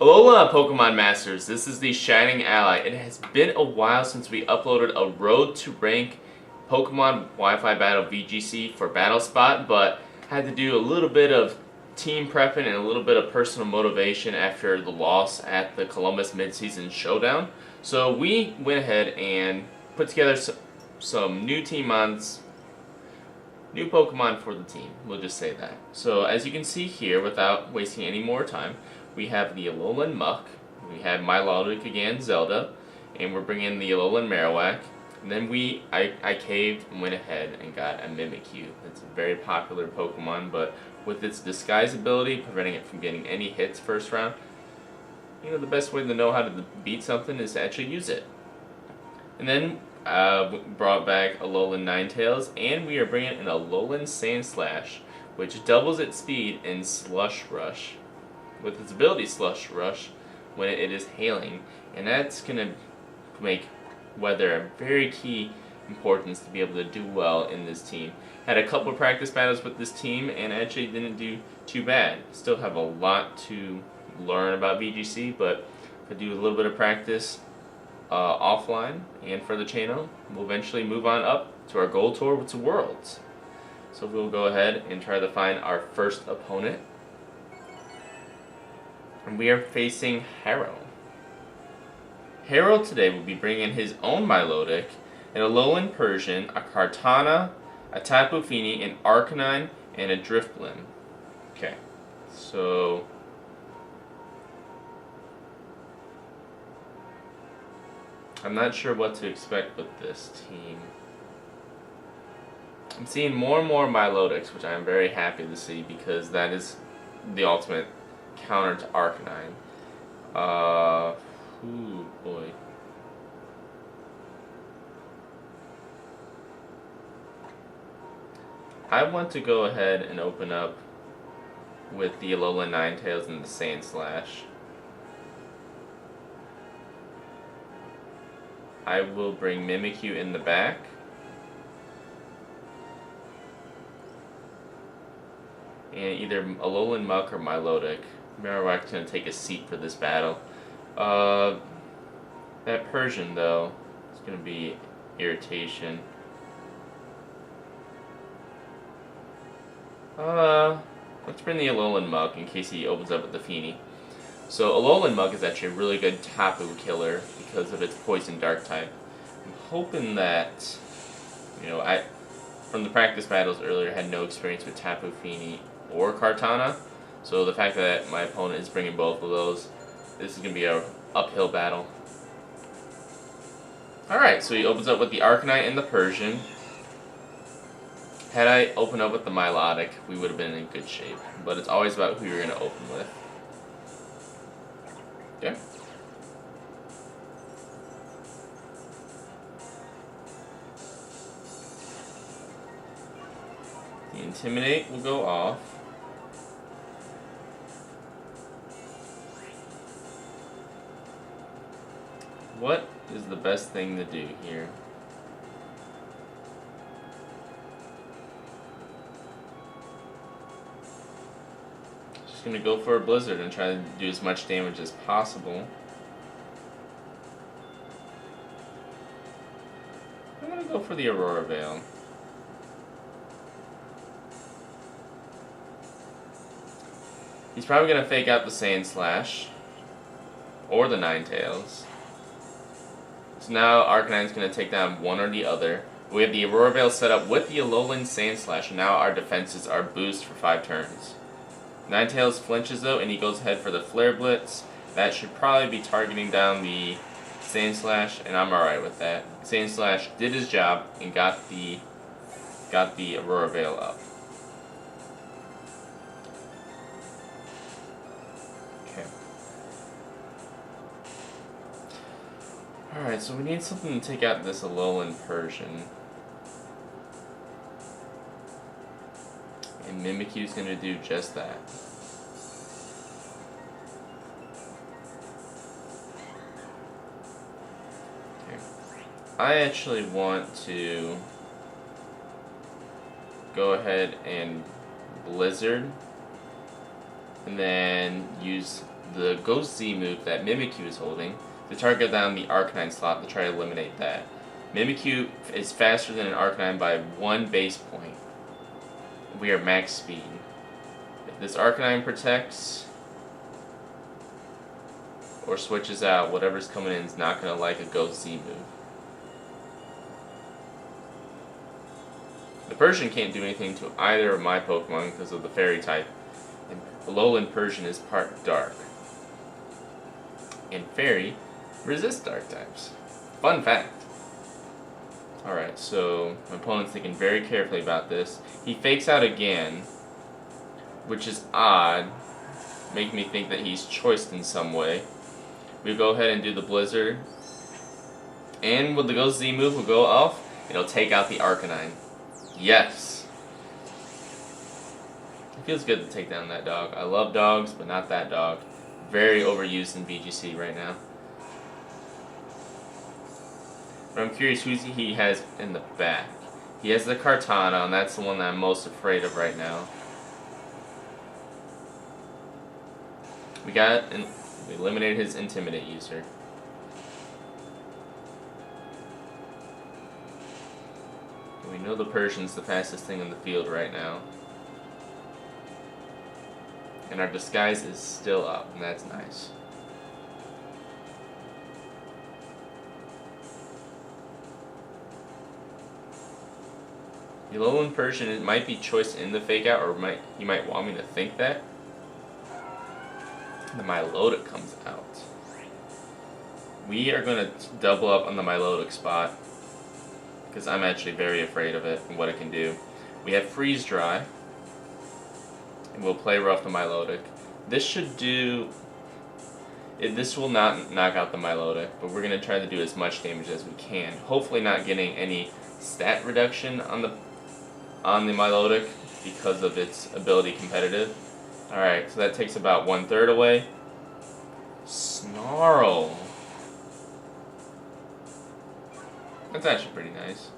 Alola Pokemon Masters, this is the Shining Ally. It has been a while since we uploaded a Road to Rank Pokemon Wi-Fi Battle VGC for Battle Spot, but had to do a little bit of team prepping and a little bit of personal motivation after the loss at the Columbus Midseason Showdown. So we went ahead and put together some new team mods, new Pokemon for the team, we'll just say that. So as you can see here, without wasting any more time, we have the Alolan Muck, we have Milotic again, Zelda, and we're bringing the Alolan Marowak. And then I caved and went ahead and got a Mimikyu. It's a very popular Pokemon, but with its disguise ability, preventing it from getting any hits first round, you know, the best way to know how to beat something is to actually use it. And then brought back Alolan Ninetales, and we are bringing in Alolan Sandslash, which doubles its speed in Slush Rush, with its ability Slush Rush when it is hailing, and that's going to make weather a very key importance to be able to do well in this team. Had a couple of practice battles with this team and actually didn't do too bad. Still have a lot to learn about VGC, but if I do a little bit of practice offline and for the channel, we'll eventually move on up to our goal tour with the Worlds. So we'll go ahead and try to find our first opponent. And we are facing Harrow. Harrow today will be bringing his own Milotic, an Alolan Persian, a Kartana, a Tapu Fini, an Arcanine, and a Drifblim. Okay, so I'm not sure what to expect with this team. I'm seeing more and more Milotics, which I am very happy to see because that is the ultimate counter to Arcanine. Ooh, boy. I want to go ahead and open up with the Alolan Ninetales and the Sandslash. I will bring Mimikyu in the back. And either Alolan Muck or Milotic. Marowak's going to take a seat for this battle. That Persian, though, is going to be irritation. Let's bring the Alolan Muck in case he opens up with the Fini. So Alolan Muck is actually a really good Tapu killer because of its Poison Dark type. I'm hoping that, you know, from the practice battles earlier, had no experience with Tapu Fini or Kartana. So the fact that my opponent is bringing both of those, this is going to be an uphill battle. Alright, so he opens up with the Arcanine and the Persian. Had I opened up with the Milotic, we would have been in good shape. But it's always about who you're going to open with. Okay. The Intimidate will go off. What is the best thing to do here? Just gonna go for a Blizzard and try to do as much damage as possible. I'm gonna go for the Aurora Veil. He's probably gonna fake out the Sandslash or the Ninetales. So now Arcanine's going to take down one or the other. We have the Aurora Veil set up with the Alolan Sandslash, and now our defenses are boosted for 5 turns. Ninetales flinches though, and he goes ahead for the Flare Blitz. That should probably be targeting down the Sandslash, and I'm alright with that. Sandslash did his job and got the Aurora Veil up. Alright, so we need something to take out this Alolan Persian. And Mimikyu's going to do just that. Okay. I actually want to go ahead and Blizzard, and then use the Ghost Z move that Mimikyu is holding to target down the Arcanine slot to try to eliminate that. Mimikyu is faster than an Arcanine by 1 base point. We are max speed. If this Arcanine protects or switches out, whatever's coming in is not going to like a Ghost Z move. The Persian can't do anything to either of my Pokemon because of the Fairy type. And Alolan Persian is part Dark. And Fairy resist Dark types. Fun fact. Alright, so my opponent's thinking very carefully about this. He fakes out again, which is odd, making me think that he's choiced in some way. We go ahead and do the Blizzard. And with the Ghost Z move will go off, it'll take out the Arcanine. Yes! It feels good to take down that dog. I love dogs, but not that dog. Very overused in VGC right now. But I'm curious who he has in the back. He has the Kartana, and that's the one that I'm most afraid of right now. We eliminated his Intimidate user. We know the Persian's the fastest thing in the field right now. And our disguise is still up, and that's nice. The Alolan Persian, it might be choice in the fake out, or you might want me to think that. The Milotic comes out. We are going to double up on the Milotic spot, because I'm actually very afraid of it and what it can do. We have Freeze Dry, and we'll play rough the Milotic. This should do... This will not knock out the Milotic, but we're going to try to do as much damage as we can. Hopefully not getting any stat reduction on the Milotic because of its ability competitive. Alright, so that takes about 1/3 away. Snarl. That's actually pretty nice.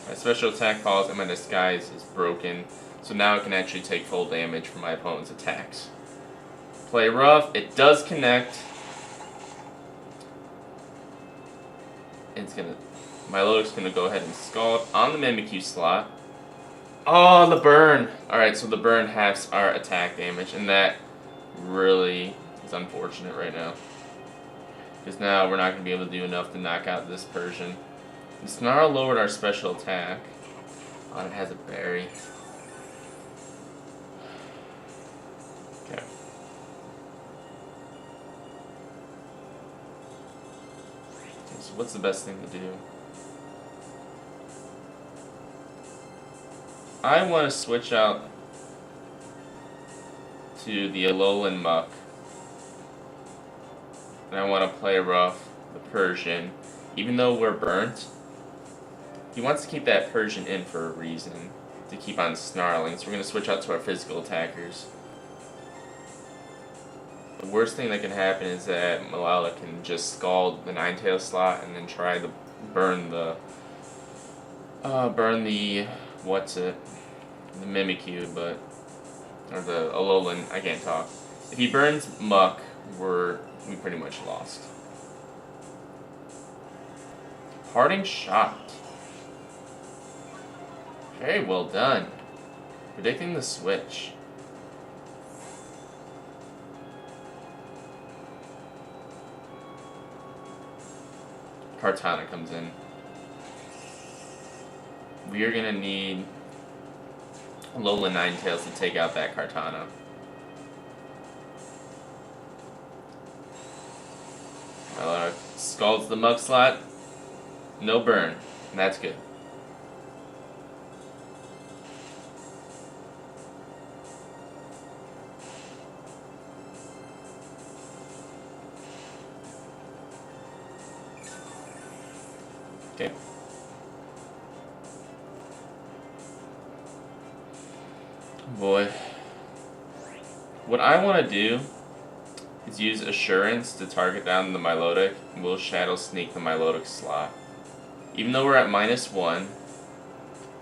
My special attack falls and my disguise is broken, so now it can actually take full damage from my opponent's attacks. Play rough, it does connect. Milotic's gonna go ahead and Scald on the Mimikyu slot. Oh, the burn! Alright, so the burn halves our attack damage, and that really is unfortunate right now. Because now we're not going to be able to do enough to knock out this Persian. The Snarl lowered our special attack. Oh, it has a berry. Okay. So what's the best thing to do? I want to switch out to the Alolan Muck. And I want to play rough the Persian. Even though we're burnt, he wants to keep that Persian in for a reason. To keep on snarling. So we're going to switch out to our physical attackers. The worst thing that can happen is that Malala can just Scald the Ninetales slot and then try to burn the... what's it? The Mimikyu, but... Or the Alolan, I can't talk. If he burns Muck, we pretty much lost. Parting Shot. Very well done. Predicting the switch. Kartana comes in. We are going to need Alolan Ninetales to take out that Kartana. Scalds the Muck slot. No burn. And that's good. Okay. Boy. What I want to do is use Assurance to target down the Milotic, and we'll Shadow Sneak the Milotic slot. Even though we're at -1,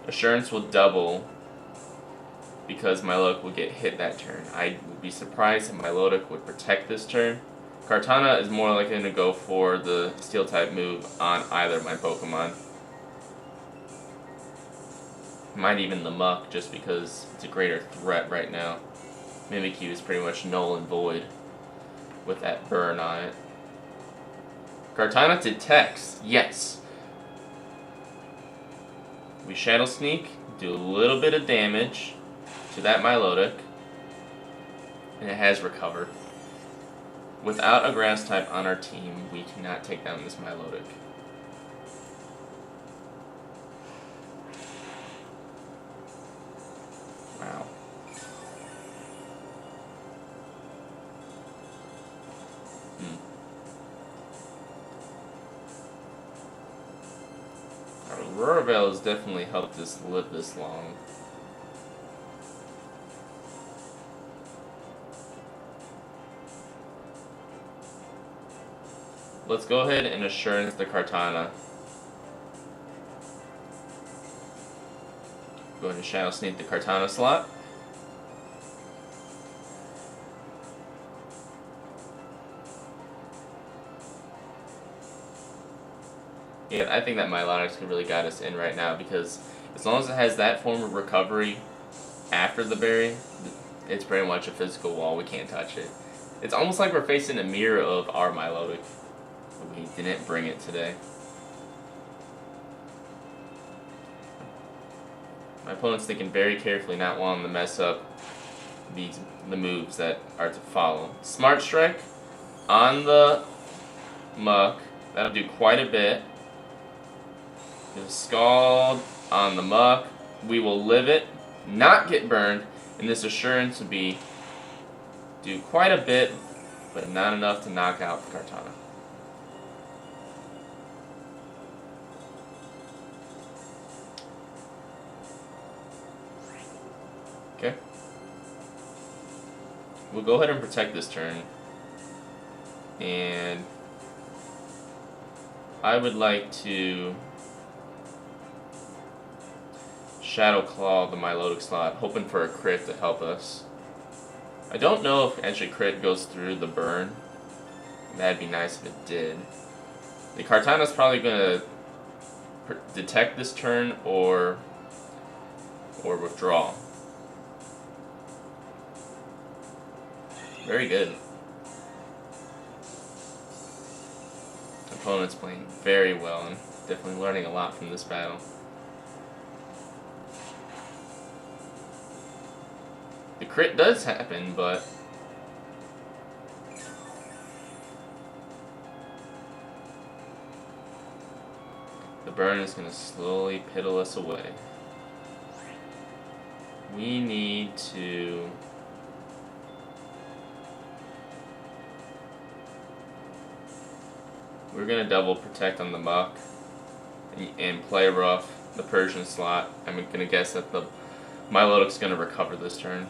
Assurance will double because Milotic would get hit that turn. I would be surprised if Milotic would protect this turn. Kartana is more likely going to go for the Steel type move on either of my Pokemon. Might even the Muck, just because it's a greater threat right now. Mimikyu is pretty much null and void with that burn on it. Kartana detects, yes. We Shadow Sneak, do a little bit of damage to that Milotic, and it has recovered. Without a Grass type on our team, we cannot take down this Milotic. Wow. Aurora Veil has definitely helped us live this long. Let's go ahead and Assurance the Kartana. Go ahead and Shadow Sneak the Kartana slot. Yeah, I think that Milotic can really guide us in right now, because as long as it has that form of recovery after the berry, it's pretty much a physical wall. We can't touch it. It's almost like we're facing a mirror of our Milotic. We didn't bring it today. My opponent's thinking very carefully, not wanting to mess up the moves that are to follow. Smart Strike on the Muck. That'll do quite a bit. Scald on the Muck. We will live it, not get burned, and this Assurance would do quite a bit, but not enough to knock out the Kartana. Okay. We'll go ahead and protect this turn, and I would like to Shadow Claw the Milotic slot, hoping for a crit to help us. I don't know if actually crit goes through the burn. That'd be nice if it did. The Kartana's probably going to detect this turn or withdraw. Very good. Opponent's playing very well and definitely learning a lot from this battle. The crit does happen, but the burn is going to slowly piddle us away. We need to we're going to double protect on the Muck and play rough the Persian slot. I'm going to guess that the Milotic's going to recover this turn.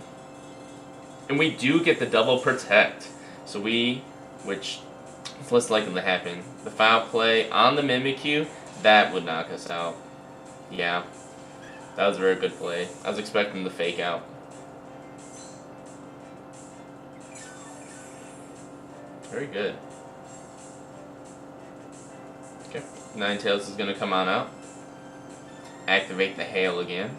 And we do get the double protect. So which is less likely to happen. The foul play on the Mimikyu, that would knock us out. Yeah, that was a very good play. I was expecting the fake out. Very good. Okay, Ninetales is going to come on out. Activate the Hail again.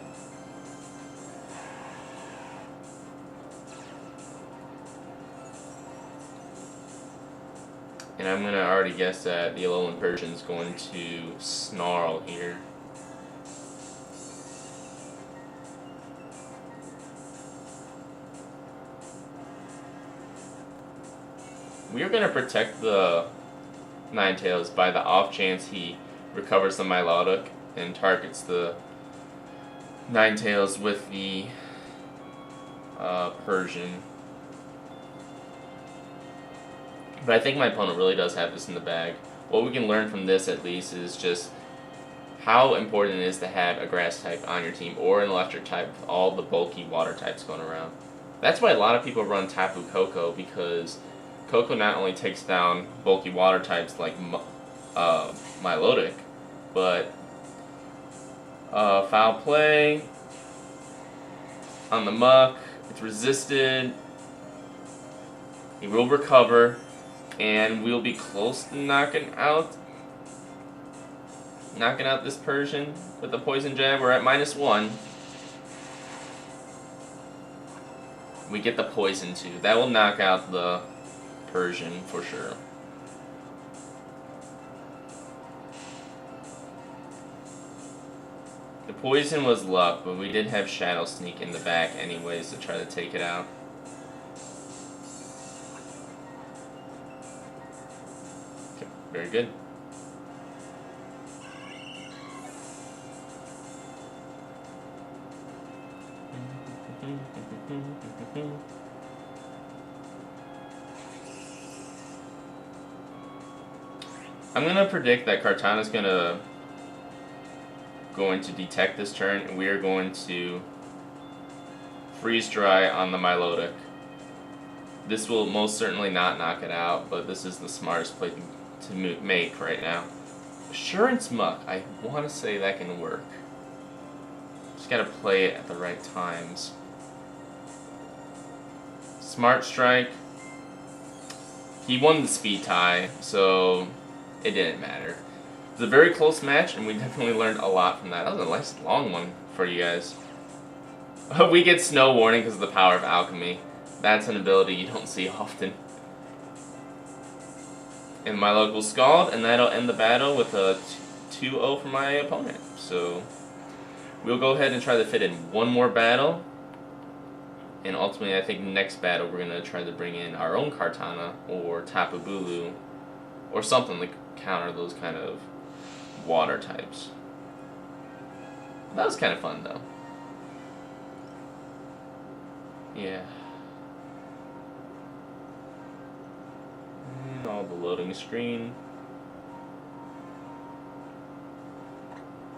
And I'm going to already guess that the Alolan Persian is going to Snarl here. We are going to protect the Ninetales by the off chance he recovers the Milotic and targets the Ninetales with the Persian. But I think my opponent really does have this in the bag. What we can learn from this, at least, is just how important it is to have a Grass type on your team or an Electric type with all the bulky Water types going around. That's why a lot of people run Tapu Koko, because Koko not only takes down bulky Water types like Milotic, but foul play. on the muck. It's resisted. He will recover, and we'll be close to knocking out this Persian with the poison jab. We're at -1. We get the poison too. That will knock out the Persian for sure. The poison was luck, but we did have Shadow Sneak in the back anyways to try to take it out. Okay, very good. I'm gonna predict that Kartana's going to detect this turn, and we are going to freeze dry on the Milotic. This will most certainly not knock it out, but this is the smartest play to make right now. Assurance Muck, I want to say that can work. Just gotta play it at the right times. Smart Strike. He won the speed tie, so it didn't matter. It was a very close match, and we definitely learned a lot from that. That was a nice long one for you guys. We get Snow Warning because of the power of Alchemy. That's an ability you don't see often. And my luck will Scald, and that'll end the battle with a 2-0 for my opponent. So we'll go ahead and try to fit in one more battle. And ultimately, I think next battle we're going to try to bring in our own Kartana or Tapu Bulu or something to counter those kind of water types. That was kind of fun though. Yeah. And all the loading screen.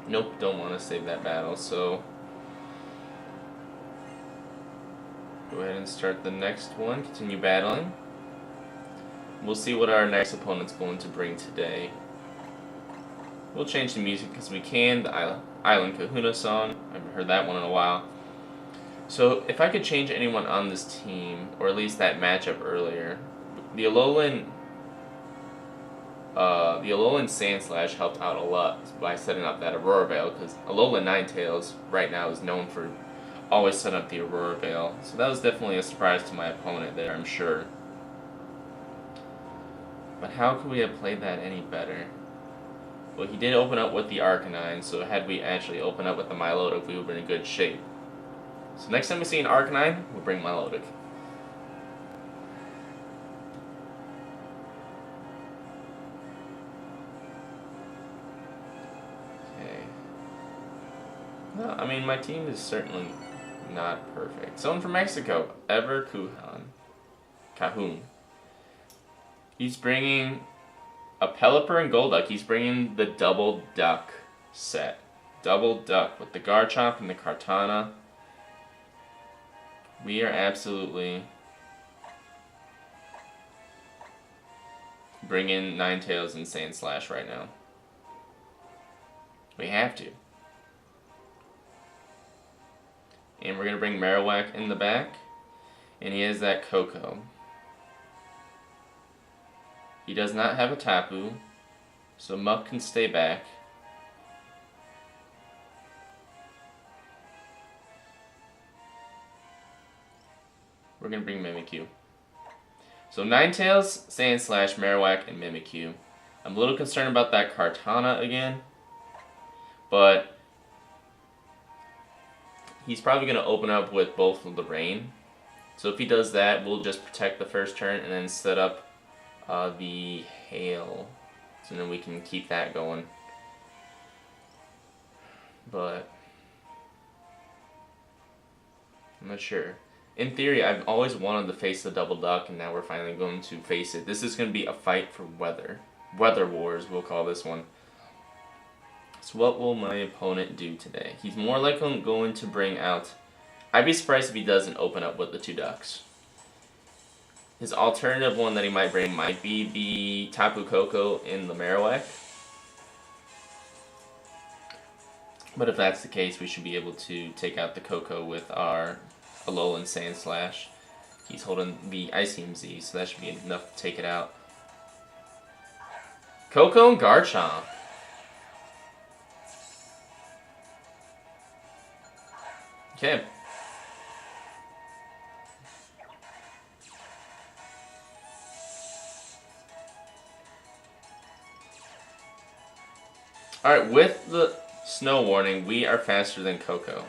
Nope, don't want to save that battle, so go ahead and start the next one, continue battling. We'll see what our next opponent's going to bring today. We'll change the music because we can, the Island Kahuna song. I haven't heard that one in a while. So if I could change anyone on this team, or at least that matchup earlier, the Alolan Sandslash helped out a lot by setting up that Aurora Veil, because Alolan Ninetales right now is known for always setting up the Aurora Veil. So that was definitely a surprise to my opponent there, I'm sure. But how could we have played that any better? Well, he did open up with the Arcanine, so had we actually opened up with the Milotic, we would have been in good shape. So next time we see an Arcanine, we'll bring Milotic. Okay. No, I mean, my team is certainly not perfect. Someone from Mexico, Ever Cahoon. He's bringing a Pelipper and Golduck. He's bringing the Double Duck set. Double Duck with the Garchomp and the Kartana. We are absolutely bringing Ninetales and Sandslash right now. We have to. And we're going to bring Marowak in the back. And he has that Coco. He does not have a Tapu, so Muck can stay back. We're going to bring Mimikyu. So Ninetales, Sandslash, Marowak, and Mimikyu. I'm a little concerned about that Kartana again, but he's probably going to open up with both of the Rain. So if he does that, we'll just protect the first turn and then set up the Hail, so then we can keep that going. But I'm not sure. In theory, I've always wanted to face the Double Duck, and now we're finally going to face it. This is going to be a fight for weather. Weather Wars, we'll call this one. So what will my opponent do today? He's more likely going to bring out... I'd be surprised if he doesn't open up with the 2 ducks. His alternative one that he might bring might be the Tapu Koko in the Marowak. But if that's the case, we should be able to take out the Koko with our Alolan Sand Slash. He's holding the Ice Beam Z, so that should be enough to take it out. Coco and Garchomp. Okay. Alright, with the snow warning, we are faster than Coco.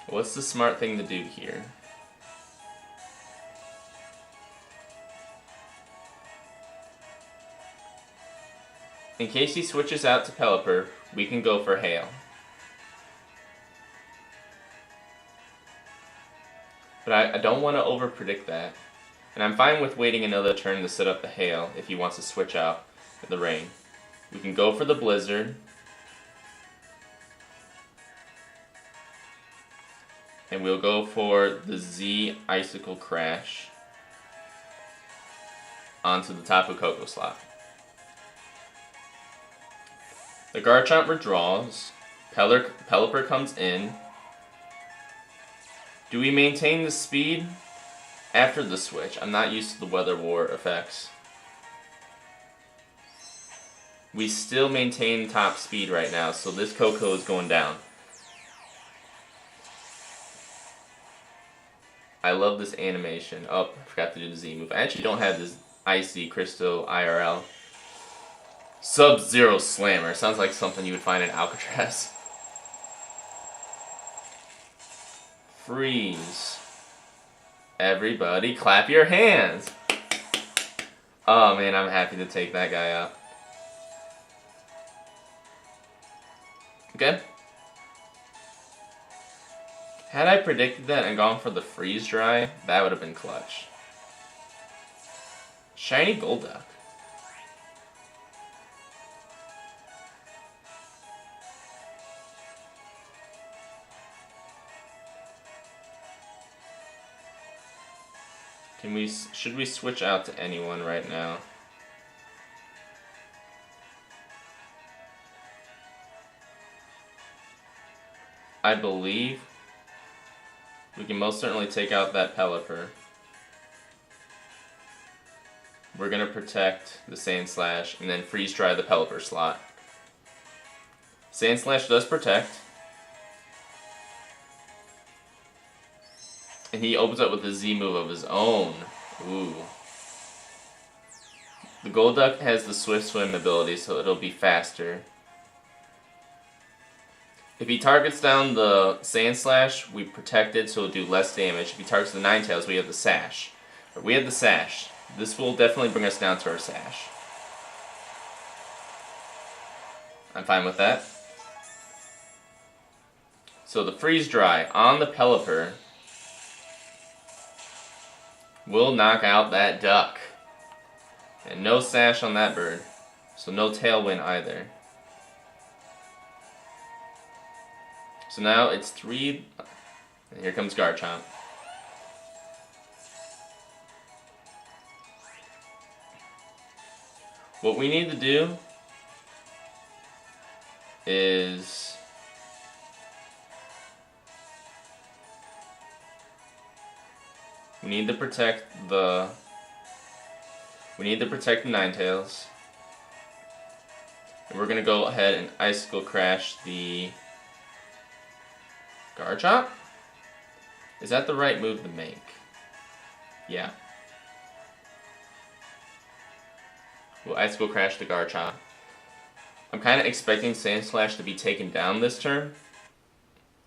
What's the smart thing to do here? In case he switches out to Pelipper, we can go for Hail. But I don't want to overpredict that. And I'm fine with waiting another turn to set up the Hail if he wants to switch out in the rain. We can go for the Blizzard. And we'll go for the Z Icicle Crash onto the Tapu Koko slot. The Garchomp withdraws. Pelipper comes in. Do we maintain the speed after the switch? I'm not used to the Weather War effects. We still maintain top speed right now, so this Koko is going down. I love this animation. Oh, I forgot to do the Z move. I actually don't have this Icy Crystal IRL. Sub-Zero Slammer. Sounds like something you would find in Alcatraz. Freeze. Everybody clap your hands. Oh man, I'm happy to take that guy out. Okay. Had I predicted that and gone for the freeze dry, that would have been clutch. Shiny Golduck. Should we switch out to anyone right now? I believe we can most certainly take out that Pelipper. We're going to protect the Sand Slash and then freeze dry the Pelipper slot. Sand Slash does protect. And he opens up with a Z move of his own. Ooh. The Golduck has the Swift Swim ability, so it'll be faster. If he targets down the Sand Slash, we protect it, so it'll do less damage. If he targets the Ninetales, we have the Sash. But we have the Sash. This will definitely bring us down to our Sash. I'm fine with that. So the Freeze Dry on the Pelipper will knock out that duck. And no Sash on that bird. So no Tailwind either. So now it's 3. And here comes Garchomp. What we need to do is we need to protect the Ninetales. And we're gonna go ahead and Icicle Crash the Garchomp? Is that the right move to make? Yeah. We'll Icicle Crash the Garchomp. I'm kind of expecting Sand Slash to be taken down this turn.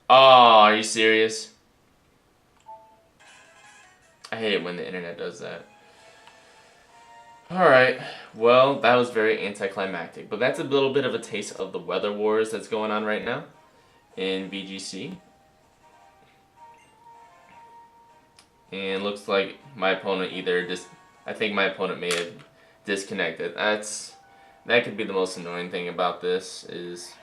Oh, are you serious? I hate it when the internet does that. Alright, well, that was very anticlimactic. But that's a little bit of a taste of the weather wars that's going on right now in VGC. And looks like my opponent I think my opponent may have disconnected. That could be the most annoying thing about this, is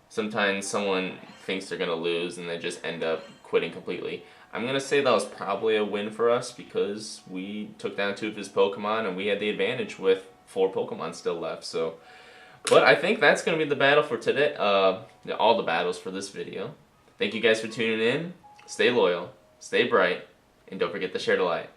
sometimes someone thinks they're going to lose and they just end up quitting completely. I'm going to say that was probably a win for us because we took down 2 of his Pokemon and we had the advantage with 4 Pokemon still left. So But I think that's going to be the battle for today. All the battles for this video. Thank you guys for tuning in. Stay loyal, stay bright, and don't forget to share the light.